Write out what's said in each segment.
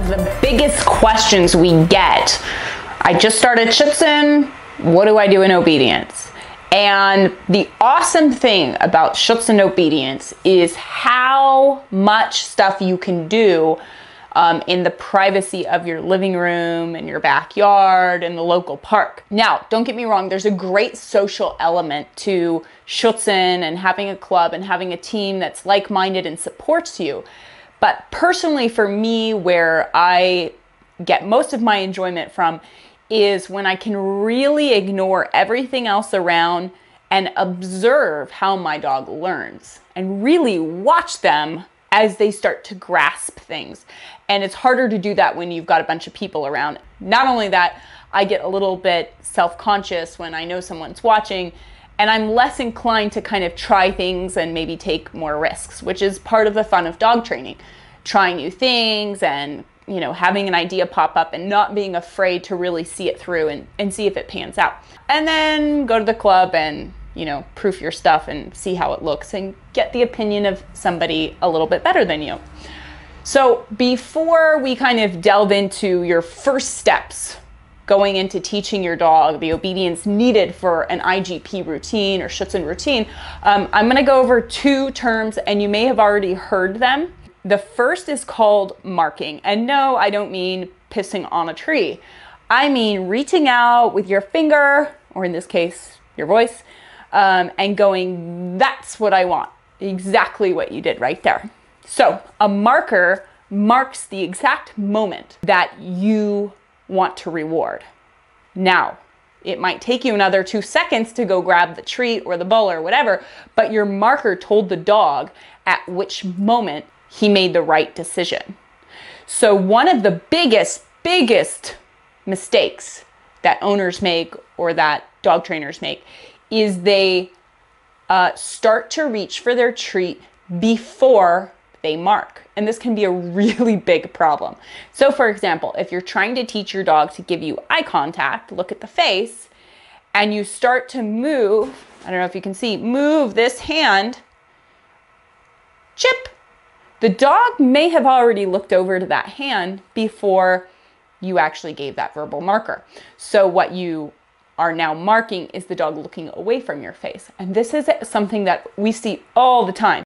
The biggest questions we get, I just started Schutzhund, what do I do in obedience? And the awesome thing about Schutzhund obedience is how much stuff you can do in the privacy of your living room, in your backyard, in the local park. Now, don't get me wrong, there's a great social element to Schutzhund and having a club and having a team that's like-minded and supports you. But personally for me, where I get most of my enjoyment from is when I can really ignore everything else around and observe how my dog learns and really watch them as they start to grasp things. And it's harder to do that when you've got a bunch of people around. Not only that, I get a little bit self-conscious when I know someone's watching, and I'm less inclined to kind of try things and maybe take more risks, which is part of the fun of dog training. Trying new things and, you know, having an idea pop up and not being afraid to really see it through and see if it pans out. And then go to the club and, you know, proof your stuff and see how it looks and get the opinion of somebody a little bit better than you. So before we kind of delve into your first steps going into teaching your dog the obedience needed for an IGP routine or Schutzhund routine, I'm going to go over two terms, and you may have already heard them. The first is called marking. And no, I don't mean pissing on a tree. I mean reaching out with your finger, or in this case, your voice, and going, that's what I want. Exactly what you did right there. So a marker marks the exact moment that you want to reward. Now, it might take you another 2 seconds to go grab the treat or the bowl or whatever, but your marker told the dog at which moment he made the right decision. So one of the biggest mistakes that owners make or that dog trainers make is they start to reach for their treat before they mark. And this can be a really big problem. So for example, if you're trying to teach your dog to give you eye contact, look at the face, and you start to move, I don't know if you can see, move this hand, chip. The dog may have already looked over to that hand before you actually gave that verbal marker. So what you are now marking is the dog looking away from your face. And this is something that we see all the time.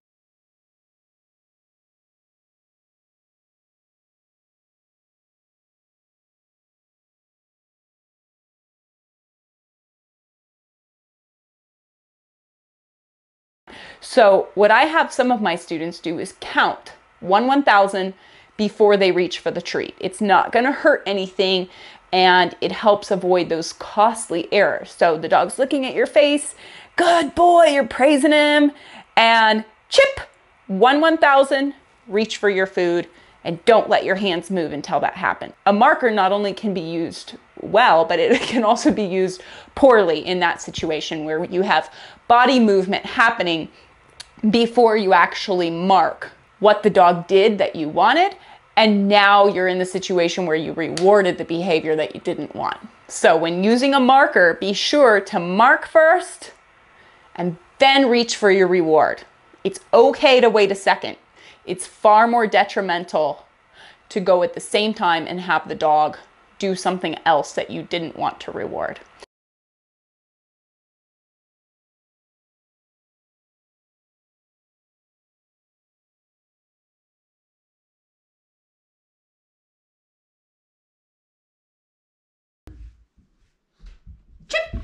So what I have some of my students do is count 1,000 before they reach for the treat. It's not going to hurt anything, and it helps avoid those costly errors. So the dog's looking at your face, good boy, you're praising him, and chip, 1,000, reach for your food, and don't let your hands move until that happens. A marker not only can be used well, but it can also be used poorly in that situation where you have body movement happening before you actually mark what the dog did that you wanted, and now you're in the situation where you rewarded the behavior that you didn't want. So when using a marker, be sure to mark first and then reach for your reward. It's okay to wait a second. It's far more detrimental to go at the same time and have the dog do something else that you didn't want to reward. Chip.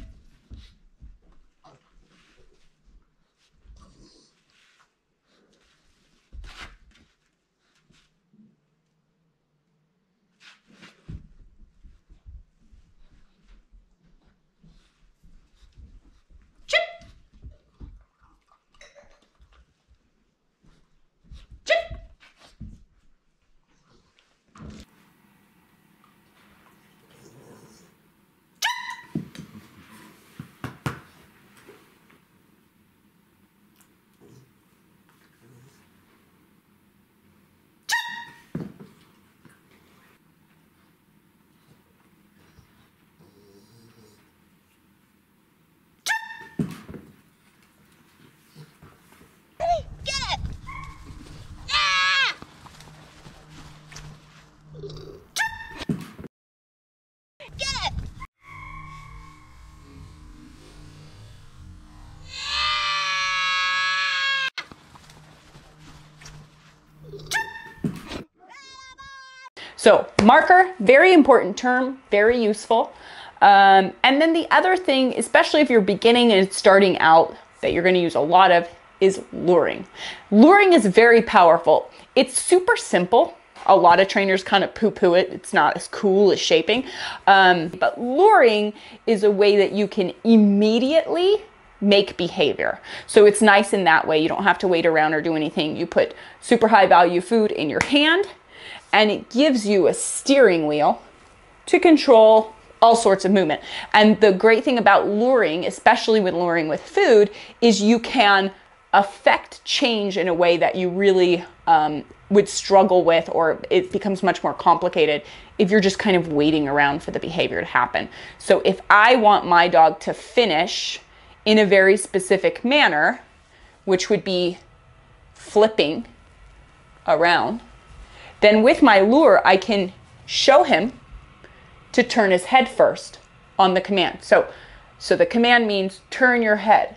So marker, very important term, very useful. And then the other thing, especially if you're beginning and starting out, that you're going to use a lot of is luring. Luring is very powerful. It's super simple. A lot of trainers kind of poo-poo it. It's not as cool as shaping. But luring is a way that you can immediately make behavior. So it's nice in that way. You don't have to wait around or do anything. You put super high value food in your hand, and it gives you a steering wheel to control all sorts of movement. And the great thing about luring, especially with luring with food, is you can affect change in a way that you really would struggle with, or it becomes much more complicated if you're just kind of waiting around for the behavior to happen. So if I want my dog to finish in a very specific manner, which would be flipping around, then with my lure, I can show him to turn his head first on the command. So the command means turn your head,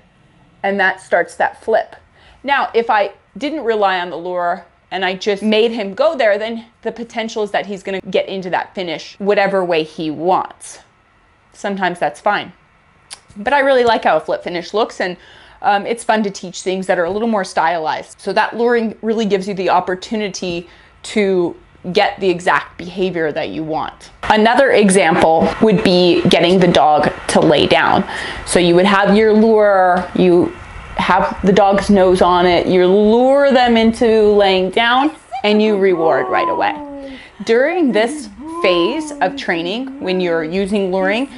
and that starts that flip. Now, if I didn't rely on the lure and I just made him go there, then the potential is that he's gonna get into that finish whatever way he wants. Sometimes that's fine. But I really like how a flip finish looks, and it's fun to teach things that are a little more stylized. So that luring really gives you the opportunity to get the exact behavior that you want. Another example would be getting the dog to lay down. So you would have your lure, you have the dog's nose on it, you lure them into laying down, and you reward right away. During this phase of training, when you're using luring,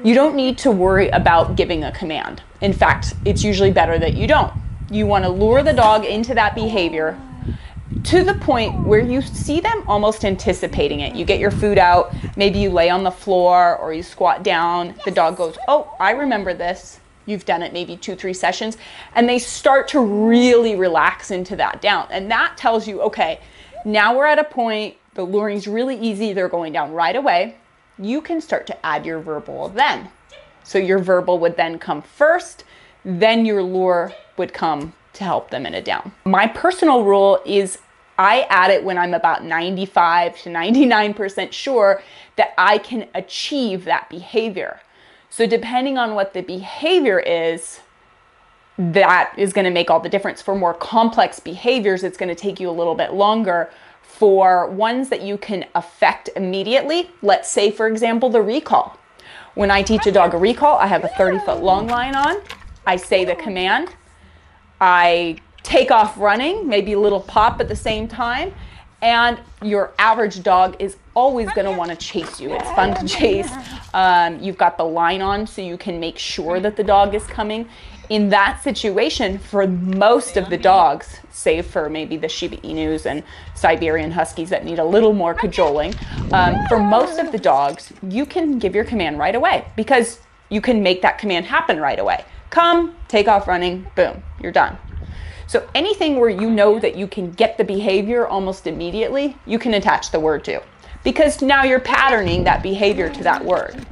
you don't need to worry about giving a command. In fact, it's usually better that you don't. You want to lure the dog into that behavior to the point where you see them almost anticipating it. You get your food out, maybe you lay on the floor or you squat down. The dog goes, oh, I remember this. You've done it maybe 2-3 sessions, and they start to really relax into that down. And that tells you, okay, now we're at a point, the luring's really easy, they're going down right away. You can start to add your verbal then. So your verbal would then come first, then your lure would come to help them in a down. My personal rule is I add it when I'm about 95 to 99% sure that I can achieve that behavior. So depending on what the behavior is, that is going to make all the difference. For more complex behaviors, it's going to take you a little bit longer. For ones that you can affect immediately, let's say, for example, the recall. When I teach a dog a recall, I have a 30-foot long line on. I say the command. I take off running, maybe a little pop at the same time, and your average dog is always going to want to chase you. It's fun to chase. You've got the line on so you can make sure that the dog is coming. In that situation, for most of the dogs, save for maybe the Shiba Inus and Siberian Huskies that need a little more cajoling, for most of the dogs, you can give your command right away because you can make that command happen right away. Come, take off running, boom, you're done. So anything where you know that you can get the behavior almost immediately, you can attach the word to, because now you're patterning that behavior to that word.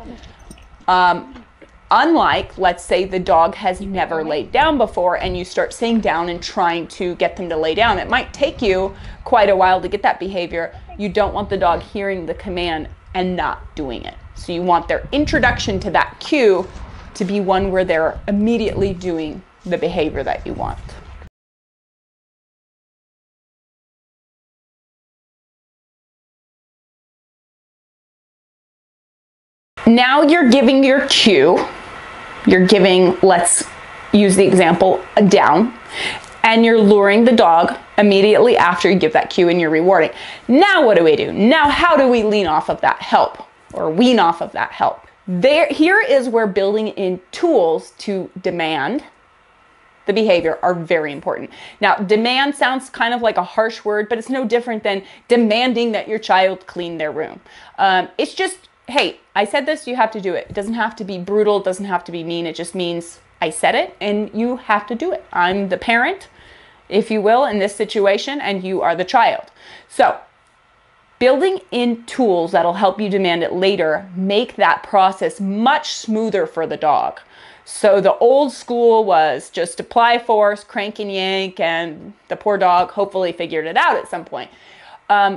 Unlike, let's say the dog has never laid down before and you start saying down and trying to get them to lay down. It might take you quite a while to get that behavior. You don't want the dog hearing the command and not doing it. So you want their introduction to that cue to be one where they're immediately doing the behavior that you want. Now you're giving your cue. You're giving, let's use the example, a down, and you're luring the dog immediately after you give that cue and you're rewarding. Now what do we do? Now how do we lean off of that help or wean off of that help? Here is where building in tools to demand the behavior are very important. Now, demand sounds kind of like a harsh word, but it's no different than demanding that your child clean their room. It's just, hey, I said this, you have to do it. It doesn't have to be brutal, it doesn't have to be mean, it just means I said it and you have to do it. I'm the parent, if you will, in this situation, and you are the child. So, building in tools that'll help you demand it later make that process much smoother for the dog. So the old school was just apply force, crank and yank, and the poor dog hopefully figured it out at some point.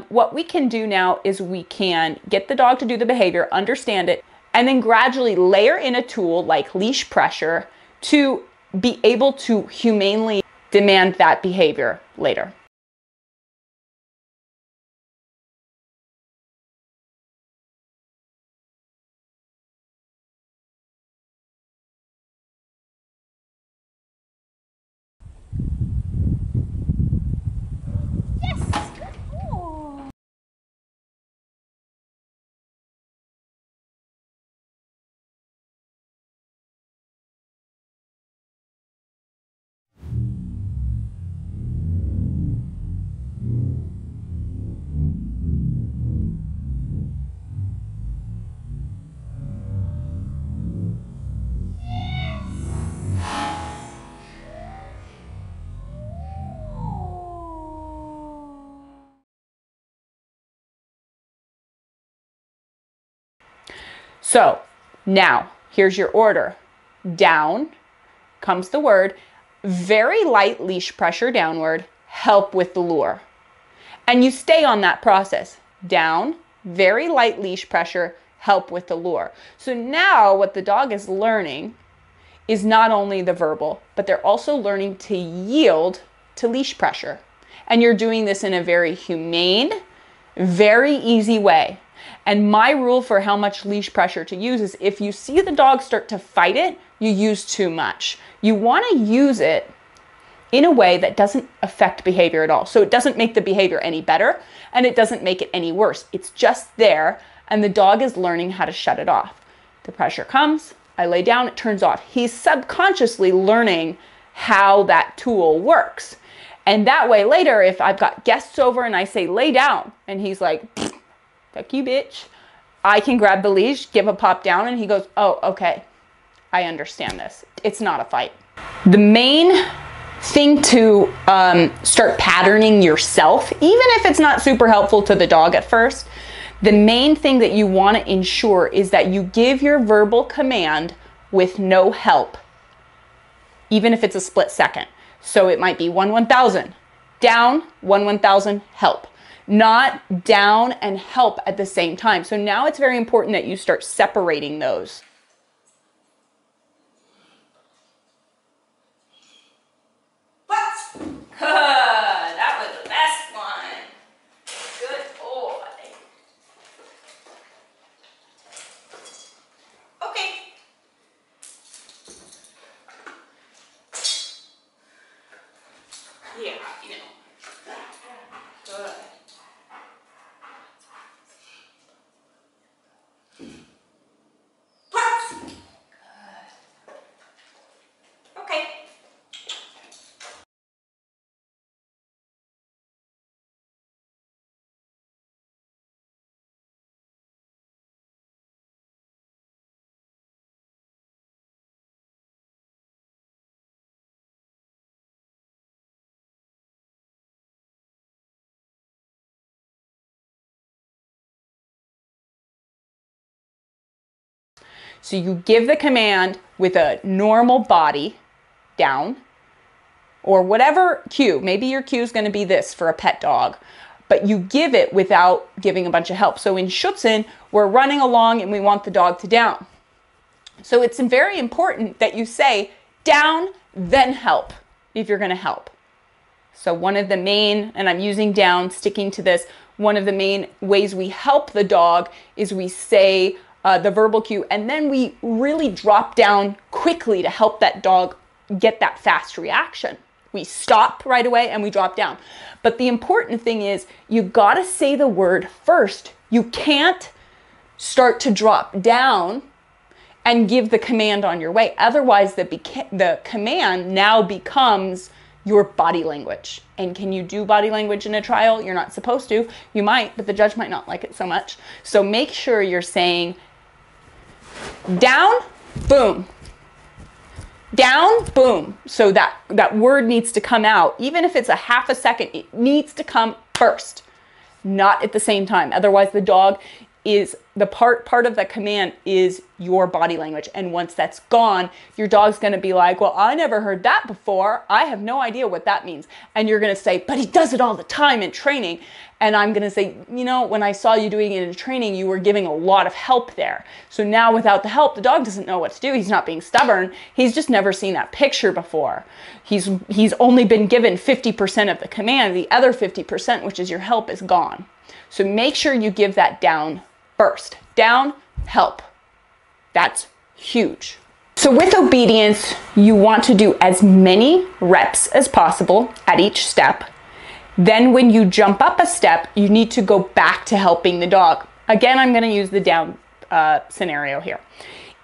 what we can do now is we can get the dog to do the behavior, understand it, and then gradually layer in a tool like leash pressure to be able to humanely demand that behavior later. So now here's your order. Down comes the word, very light leash pressure downward, help with the lure. And you stay on that process. Down, very light leash pressure, help with the lure. So now what the dog is learning is not only the verbal, but they're also learning to yield to leash pressure. And you're doing this in a very humane, very easy way. And my rule for how much leash pressure to use is if you see the dog start to fight it, you use too much. You want to use it in a way that doesn't affect behavior at all. So it doesn't make the behavior any better and it doesn't make it any worse. It's just there and the dog is learning how to shut it off. The pressure comes, I lay down, it turns off. He's subconsciously learning how that tool works. And that way later, if I've got guests over and I say lay down and he's like, fuck you, bitch, I can grab the leash, give a pop down, and he goes, oh, okay, I understand this. It's not a fight. The main thing to start patterning yourself, even if it's not super helpful to the dog at first, the main thing that you want to ensure is that you give your verbal command with no help, even if it's a split second. So it might be 1/1000, down, 1/1000, help. Not down and help at the same time. So now it's very important that you start separating those. What? That was the best one. Good boy. Okay. Yeah, you know. Good. So you give the command with a normal body, down, or whatever cue. Maybe your cue is going to be this for a pet dog, but you give it without giving a bunch of help. So in Schutzhund, we're running along and we want the dog to down. So it's very important that you say down, then help, if you're going to help. So one of the main, and I'm using down, sticking to this, one of the main ways we help the dog is we say the verbal cue, and then we really drop down quickly to help that dog get that fast reaction. We stop right away and we drop down. But the important thing is you gotta say the word first. You can't start to drop down and give the command on your way. Otherwise, the command now becomes your body language. And can you do body language in a trial? You're not supposed to. You might, but the judge might not like it so much. So make sure you're saying down, boom. Down, boom. So that word needs to come out. Even if it's a half a second, it needs to come first, not at the same time. Otherwise, the dog is the part of the command is your body language. And once that's gone, your dog's going to be like, well, I never heard that before. I have no idea what that means. And you're going to say, but he does it all the time in training. And I'm going to say, you know, when I saw you doing it in training, you were giving a lot of help there. So now without the help, the dog doesn't know what to do. He's not being stubborn. He's just never seen that picture before. He's only been given 50% of the command. The other 50%, which is your help, is gone. So make sure you give that down first. Down, help. That's huge. So with obedience, you want to do as many reps as possible at each step. Then when you jump up a step, you need to go back to helping the dog. Again, I'm going to use the down scenario here.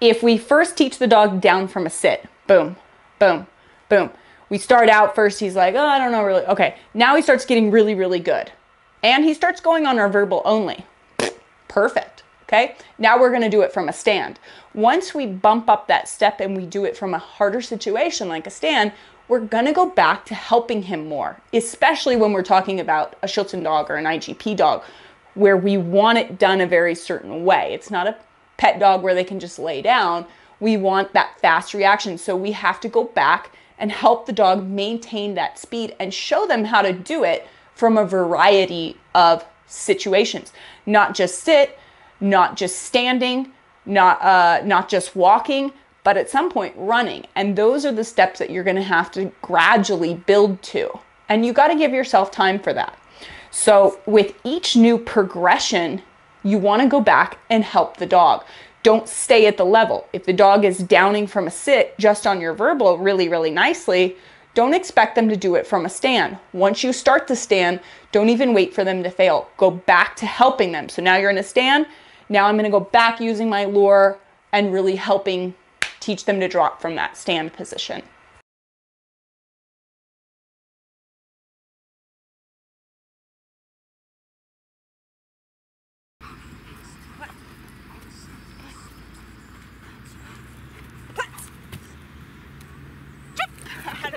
If we first teach the dog down from a sit, boom, boom, boom. We start out first, he's like, oh, I don't know really. Okay, now he starts getting really, really good. And he starts going on our verbal only. Perfect, okay? Now we're gonna do it from a stand. Once we bump up that step and we do it from a harder situation like a stand, we're gonna go back to helping him more, especially when we're talking about a Schutzhund dog or an IGP dog, where we want it done a very certain way. It's not a pet dog where they can just lay down. We want that fast reaction. So we have to go back and help the dog maintain that speed and show them how to do it from a variety of situations. Not just sit, not just standing, not just walking, but at some point running. And those are the steps that you're gonna have to gradually build to. And you gotta give yourself time for that. So with each new progression, you wanna go back and help the dog. Don't stay at the level. If the dog is downing from a sit just on your verbal really, really nicely, don't expect them to do it from a stand. Once you start the stand, don't even wait for them to fail. Go back to helping them. So now you're in a stand. Now I'm gonna go back using my lure and really helping teach them to drop from that stand position.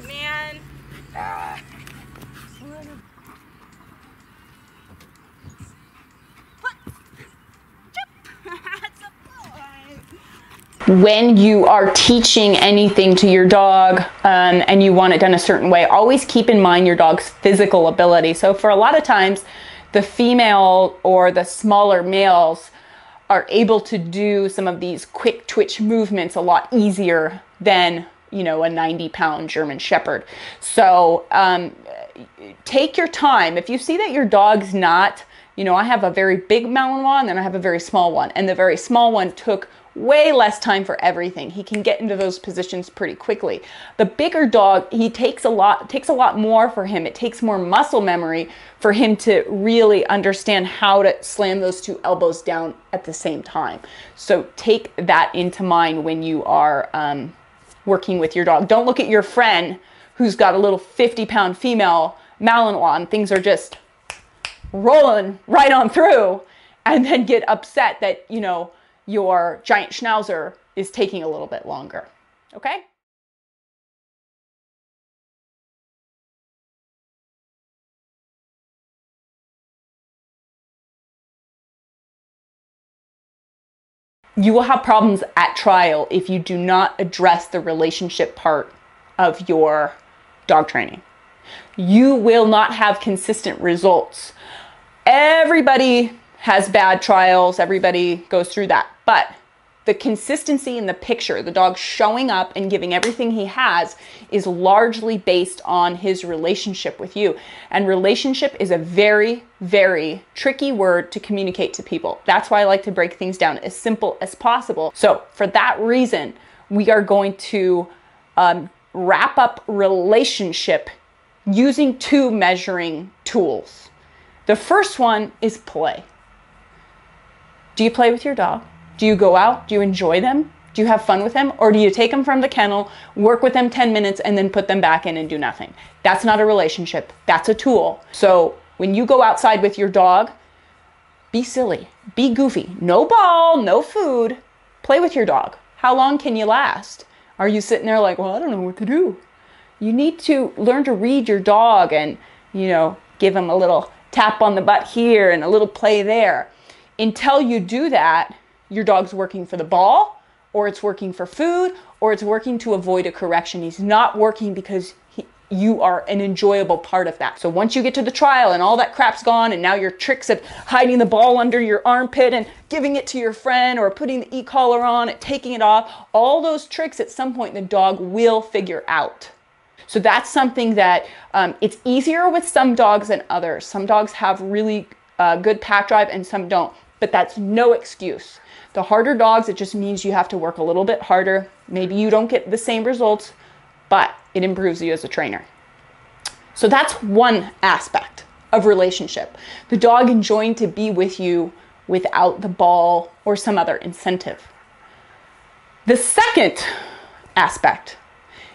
Man. When you are teaching anything to your dog and you want it done a certain way, always keep in mind your dog's physical ability. So for a lot of times, the female or the smaller males are able to do some of these quick twitch movements a lot easier than, you know, a 90-pound German Shepherd. So take your time. If you see that your dog's not, you know, I have a very big Malinois and then I have a very small one, and the very small one took way less time for everything. He can get into those positions pretty quickly. The bigger dog, he takes a lot more for him. It takes more muscle memory for him to really understand how to slam those two elbows down at the same time. So take that into mind when you are working with your dog. Don't look at your friend who's got a little 50-pound female Malinois and things are just rolling right on through, and then get upset that, you know, your giant Schnauzer is taking a little bit longer, okay? You will have problems at trial if you do not address the relationship part of your dog training. You will not have consistent results. Everybody has bad trials, everybody goes through that, but the consistency in the picture, the dog showing up and giving everything he has, is largely based on his relationship with you. And relationship is a very, very tricky word to communicate to people. That's why I like to break things down as simple as possible. So for that reason, we are going to wrap up relationship using two measuring tools. The first one is play. Do you play with your dog? Do you go out? Do you enjoy them? Do you have fun with them? Or do you take them from the kennel, work with them 10 minutes, and then put them back in and do nothing? That's not a relationship. That's a tool. So when you go outside with your dog, be silly, be goofy. No ball, no food. Play with your dog. How long can you last? Are you sitting there like, well, I don't know what to do? You need to learn to read your dog and, you know, give him a little tap on the butt here and a little play there. Until you do that, your dog's working for the ball, or it's working for food, or it's working to avoid a correction. He's not working because you are an enjoyable part of that. So once you get to the trial and all that crap's gone, and now your tricks of hiding the ball under your armpit and giving it to your friend, or putting the e-collar on and taking it off, all those tricks at some point the dog will figure out. So that's something that it's easier with some dogs than others. Some dogs have really good pack drive and some don't, but that's no excuse. The harder dogs, it just means you have to work a little bit harder. Maybe you don't get the same results, but it improves you as a trainer. So that's one aspect of relationship. The dog enjoying to be with you without the ball or some other incentive. The second aspect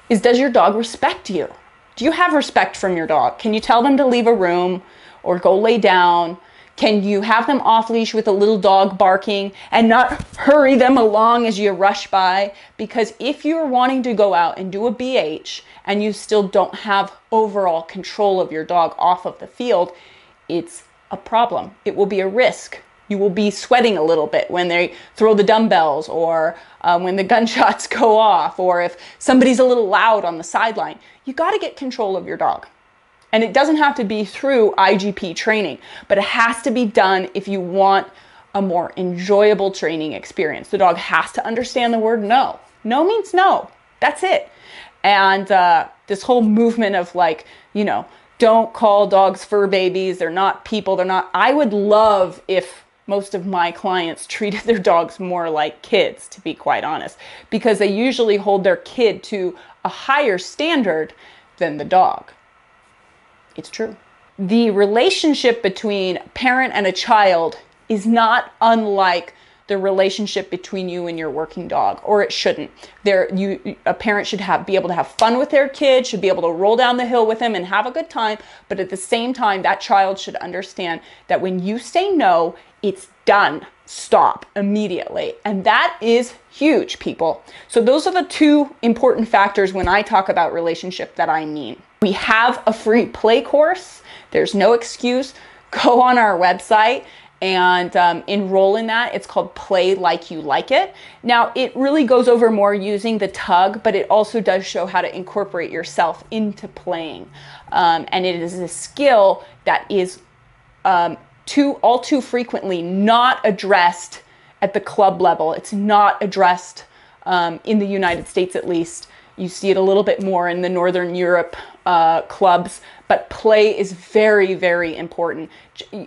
is, does your dog respect you? Do you have respect from your dog? Can you tell them to leave a room or go lay down? Can you have them off leash with a little dog barking and not hurry them along as you rush by? Because if you're wanting to go out and do a BH and you still don't have overall control of your dog off of the field, it's a problem. It will be a risk. You will be sweating a little bit when they throw the dumbbells, or when the gunshots go off, or if somebody's a little loud on the sideline. You got to get control of your dog. And it doesn't have to be through IGP training, but it has to be done if you want a more enjoyable training experience. The dog has to understand the word no. No means no. That's it. And this whole movement of, like, you know, don't call dogs fur babies. They're not people. They're not. I would love if most of my clients treated their dogs more like kids, to be quite honest, because they usually hold their kid to a higher standard than the dog. It's true. The relationship between a parent and a child is not unlike the relationship between you and your working dog, or it shouldn't. A parent should be able to have fun with their kid, should be able to roll down the hill with him and have a good time, but at the same time, that child should understand that when you say no, it's done. Stop immediately. And that is huge, people. So those are the two important factors when I talk about relationship that I mean. We have a free play course. There's no excuse. Go on our website and enroll in that. It's called Play Like You Like It. Now, it really goes over more using the tug, but it also does show how to incorporate yourself into playing. And it is a skill that is all too frequently not addressed at the club level. It's not addressed in the United States, at least. You see it a little bit more in the Northern Europe clubs, but play is very, very important.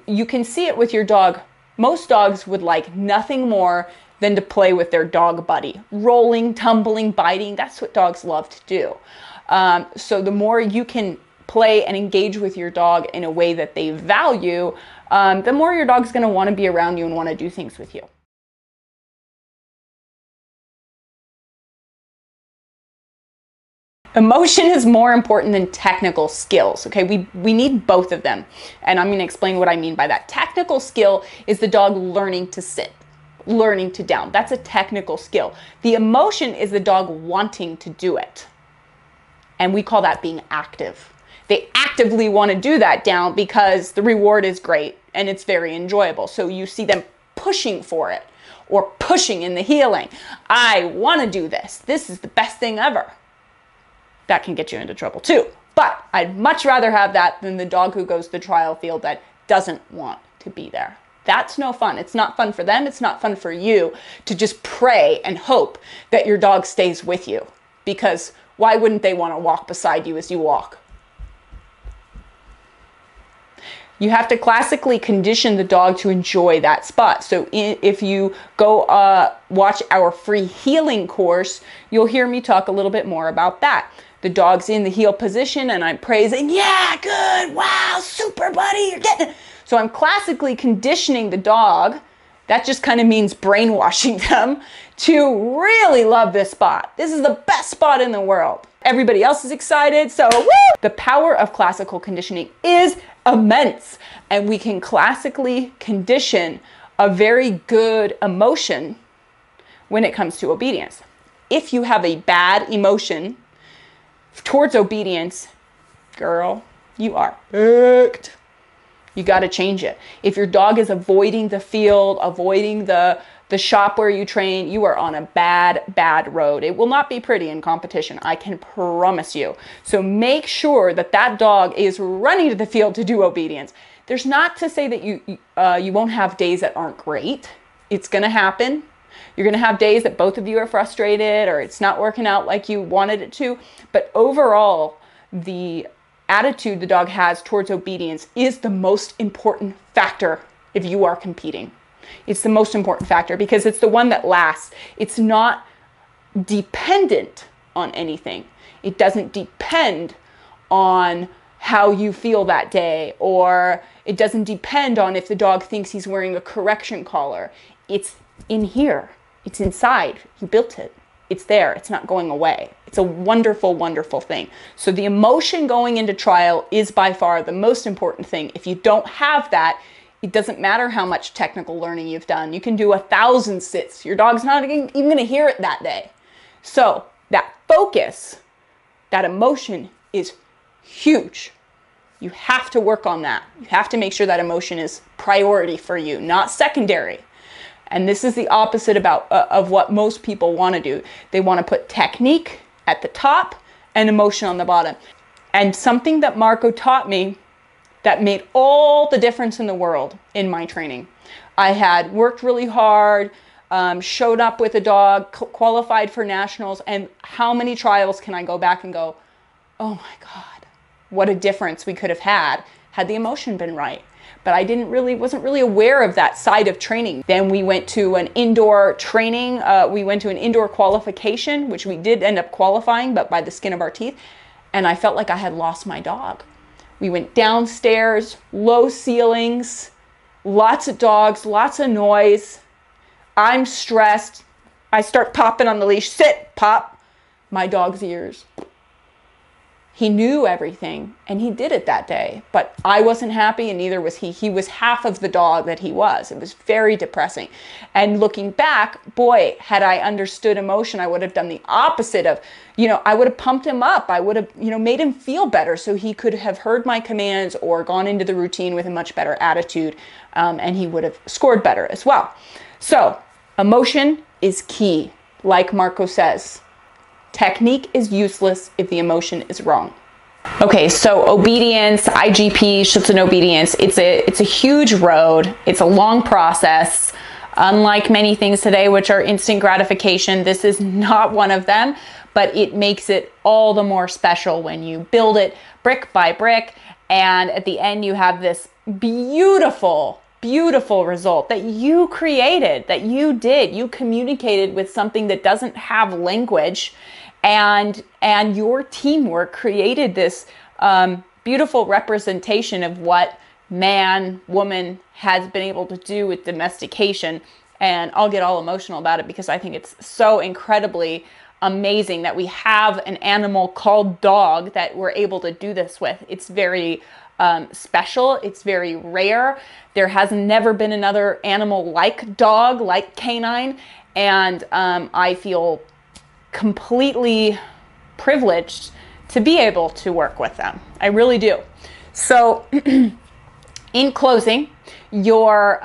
You can see it with your dog. Most dogs would like nothing more than to play with their dog buddy. Rolling, tumbling, biting, that's what dogs love to do. So the more you can play and engage with your dog in a way that they value, the more your dog's going to want to be around you and want to do things with you. Emotion is more important than technical skills, okay? We need both of them, and I'm going to explain what I mean by that. Technical skill is the dog learning to sit, learning to down. That's a technical skill. The emotion is the dog wanting to do it, and we call that being active. They actively want to do that down because the reward is great and it's very enjoyable. So you see them pushing for it or pushing in the heeling. I want to do this. This is the best thing ever. That can get you into trouble too. But I'd much rather have that than the dog who goes to the trial field that doesn't want to be there. That's no fun. It's not fun for them. It's not fun for you to just pray and hope that your dog stays with you, because why wouldn't they want to walk beside you as you walk? You have to classically condition the dog to enjoy that spot. So if you go watch our free healing course, you'll hear me talk a little bit more about that. The dog's in the heel position and I'm praising, yeah, good, wow, super buddy, you're getting it. So I'm classically conditioning the dog. That just kind of means brainwashing them to really love this spot. This is the best spot in the world. Everybody else is excited, so woo! The power of classical conditioning is immense, and we can classically condition a very good emotion when it comes to obedience. If you have a bad emotion towards obedience, girl, you are hooked. You got to change it. If your dog is avoiding the field, avoiding the shop where you train, you are on a bad road. It will not be pretty in competition, I can promise you. So make sure that that dog is running to the field to do obedience. There's not to say that you won't have days that aren't great. It's going to happen. You're going to have days that both of you are frustrated or it's not working out like you wanted it to. But overall, the attitude the dog has towards obedience is the most important factor if you are competing. It's the most important factor because it's the one that lasts. It's not dependent on anything. It doesn't depend on how you feel that day, or it doesn't depend on if the dog thinks he's wearing a correction collar. It's in here. It's inside. You built it. It's there. It's not going away. It's a wonderful, wonderful thing. So the emotion going into trial is by far the most important thing. If you don't have that, it doesn't matter how much technical learning you've done. You can do 1,000 sits. Your dog's not even going to hear it that day. So that focus, that emotion is huge. You have to work on that. You have to make sure that emotion is priority for you, not secondary. And this is the opposite of what most people want to do. They want to put technique at the top and emotion on the bottom. And something that Marco taught me that made all the difference in the world in my training. I had worked really hard, showed up with a dog, qualified for nationals, and how many trials can I go back and go, oh my God, what a difference we could have had the emotion been right. But I wasn't really aware of that side of training. Then we went to an indoor training. We went to an indoor qualification, which we did end up qualifying, but by the skin of our teeth. And I felt like I had lost my dog. We went downstairs, low ceilings, lots of dogs, lots of noise. I'm stressed. I start popping on the leash. Sit, pop. My dog's ears. He knew everything, and he did it that day. But I wasn't happy, and neither was he. He was half of the dog that he was. It was very depressing. And looking back, boy, had I understood emotion, I would have done the opposite of, I would have pumped him up. I would have, made him feel better so he could have heard my commands or gone into the routine with a much better attitude, and he would have scored better as well. So emotion is key, like Marco says. Technique is useless if the emotion is wrong. Okay, so obedience, IGP, Schutzhund obedience, it's a huge road. It's a long process. Unlike many things today, which are instant gratification, this is not one of them, but it makes it all the more special when you build it brick by brick, and at the end you have this beautiful result that you created, that you did. You communicated with something that doesn't have language, and your teamwork created this beautiful representation of what man, woman has been able to do with domestication. And I'll get all emotional about it because I think it's so incredibly amazing that we have an animal called dog that we're able to do this with. It's very special. It's very rare. There has never been another animal like dog, like canine, and I feel completely privileged to be able to work with them. I really do. So in closing, your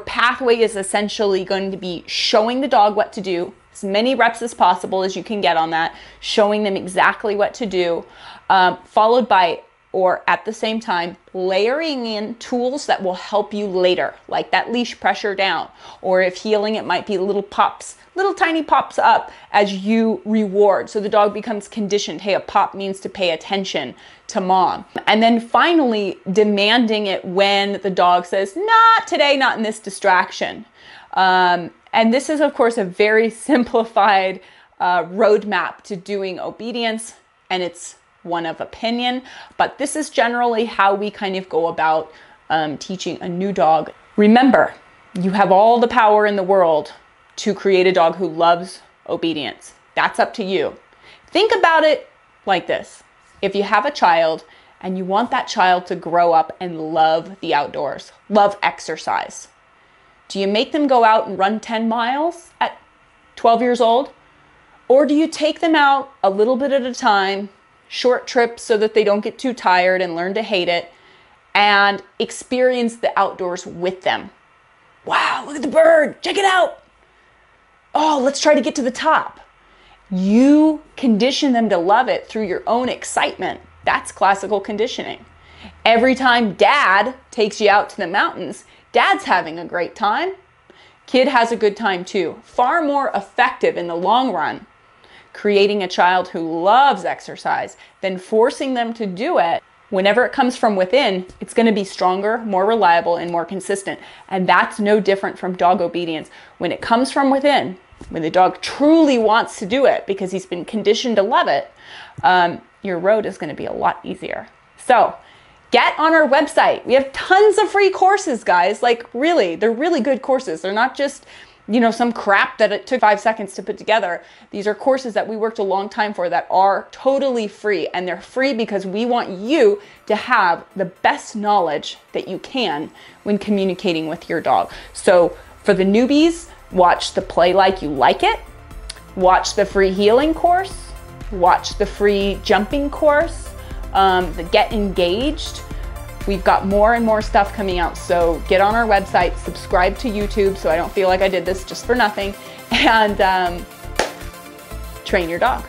pathway is essentially going to be showing the dog what to do, as many reps as possible as you can get on that, showing them exactly what to do, followed by, or at the same time, layering in tools that will help you later, like that leash pressure down, or if heeling, it might be little pops, little tiny pops up as you reward. So the dog becomes conditioned. Hey, a pop means to pay attention to mom. And then finally demanding it when the dog says, not today, not in this distraction. And this is of course a very simplified roadmap to doing obedience, and it's one of opinion, but this is generally how we kind of go about teaching a new dog. Remember, you have all the power in the world to create a dog who loves obedience. That's up to you. Think about it like this. If you have a child and you want that child to grow up and love the outdoors, love exercise, do you make them go out and run 10 miles at 12 years old? Or do you take them out a little bit at a time, short trips so that they don't get too tired and learn to hate it, and experience the outdoors with them. Wow, look at the bird, check it out. Oh, let's try to get to the top. You condition them to love it through your own excitement. That's classical conditioning. Every time dad takes you out to the mountains, dad's having a great time. Kid has a good time too. Far more effective in the long run, creating a child who loves exercise than forcing them to do it. Whenever it comes from within, it's going to be stronger, more reliable, and more consistent. And that's no different from dog obedience. When it comes from within, when the dog truly wants to do it because he's been conditioned to love it, your road is going to be a lot easier. So get on our website. We have tons of free courses, guys. Like really, they're really good courses. They're not just, you know, some crap that it took 5 seconds to put together. These are courses that we worked a long time for that are totally free, and they're free because we want you to have the best knowledge that you can when communicating with your dog. So for the newbies, watch the Play Like You Like It, watch the free healing course, watch the free jumping course, the Get Engaged. We've got more and more stuff coming out, so get on our website, subscribe to YouTube so I don't feel like I did this just for nothing, and train your dog.